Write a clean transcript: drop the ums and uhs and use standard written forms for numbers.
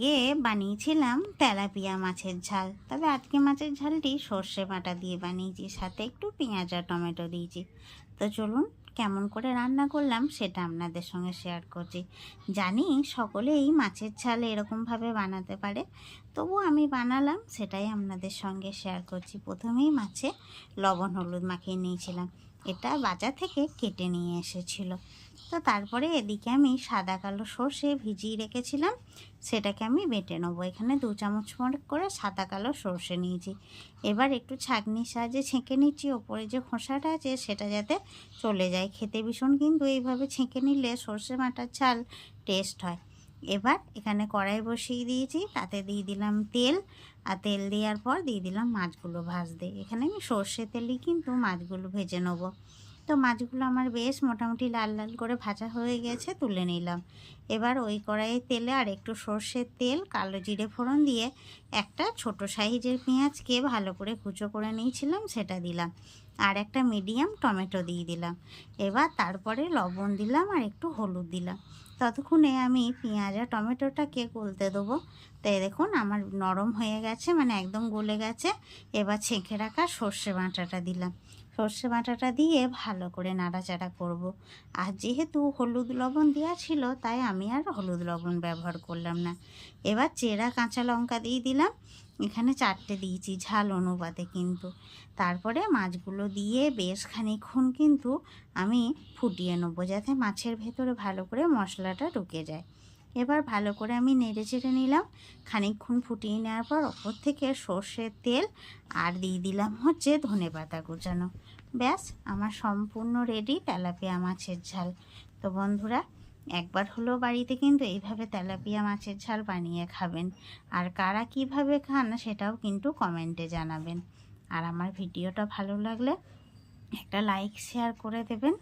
আজকে বানিয়েছিলাম তেলাপিয়া মাছের ঝাল। তবে আজকে মাছের ঝালটি সর্ষে বাটা দিয়ে বানিয়েছি, সাথে একটু পেঁয়াজ আর টমেটো দিয়েছি। তো চলুন কেমন করে রান্না করলাম সেটা আপনাদের সঙ্গে শেয়ার করছি। জানি সকলেই মাছের ঝাল এরকমভাবে বানাতে পারে, তবু আমি বানালাম, সেটাই আপনাদের সঙ্গে শেয়ার করছি। প্রথমেই মাছে লবণ হলুদ মাখিয়ে নিয়েছিলাম, এটা বাজার থেকে কেটে নিয়ে এসেছিল। তো তারপরে এদিকে আমি সাদা কালো সর্ষে ভিজিয়ে রেখেছিলাম, সেটাকে আমি বেটে নেবো। এখানে 2 চামচ করে সাদা কালো সর্ষে নিয়েছি। এবার একটু ছাঁকনির সাহায্যে ছেঁকে নিচ্ছি, ওপরে যে খোসাটা আছে সেটা যাতে চলে যায়। খেতে ভীষণ কিন্তু এইভাবে ছেঁকে নিলে সর্ষে বাটার ঝাল টেস্ট হয়। এবার এখানে কড়াই বসিয়ে দিয়েছি, তাতে দিয়ে দিলাম তেল, আর তেল দেওয়ার পর দিয়ে দিলাম মাছগুলো ভাজতে। এখানে আমি সর্ষে তেলেই কিন্তু মাছগুলো ভেজে নেবো। তো মাছগুলো আমার বেশ মোটামুটি লাল লাল করে ভাজা হয়ে গেছে, তুলে নিলাম। এবার ওই কড়াইয়ের তেলে আর একটু সর্ষের তেল, কালো জিরে ফোড়ন দিয়ে একটা ছোট সাইজের পেঁয়াজকে ভালো করে কুচো করে নিয়েছিলাম সেটা দিলাম, আর একটা মিডিয়াম টমেটো দিয়ে দিলাম। এবার তারপরে লবণ দিলাম আর একটু হলুদ দিলাম। ততক্ষণে আমি পেঁয়াজ আর টমেটোটাকে গলতে দেবো। তাই দেখুন আমার নরম হয়ে গেছে, মানে একদম গলে গেছে। এবার ছেঁকে রাখা সর্ষে বাটাটা দিলাম। সর্ষে বাটাটা দিয়ে ভালো করে নাড়াচাড়া করব। আর যেহেতু হলুদ লবণ দেওয়া ছিল, তাই আমি আর হলুদ লবণ ব্যবহার করলাম না। এবার চেরা কাঁচা লঙ্কা দিয়ে দিলাম, এখানে 4টে দিয়েছি ঝাল অনুপাতে কিন্তু। তারপরে মাছগুলো দিয়ে বেশ খানিকক্ষণ কিন্তু আমি ফুটিয়ে নেবো, যাতে মাছের ভেতরে ভালো করে মশলাটা ঢুকে যায়। এবার ভালো করে আমি নেড়ে চেড়ে নিলাম। খানিকক্ষণ ফুটিয়ে নেওয়ার পর ওপর থেকে সর্ষের তেল আর দিয়ে দিলাম হচ্ছে ধনেপাতা কুচানো। ব্যাস আমার সম্পূর্ণ রেডি তেলাপিয়া মাছের ঝাল। তো বন্ধুরা, একবার হলেও বাড়িতে কিন্তু এইভাবে তেলাপিয়া মাছের ঝাল বানিয়ে খাবেন। আর কারা কিভাবে খান সেটাও কিন্তু কমেন্টে জানাবেন। আর আমার ভিডিওটা ভালো লাগলে একটা লাইক শেয়ার করে দেবেন।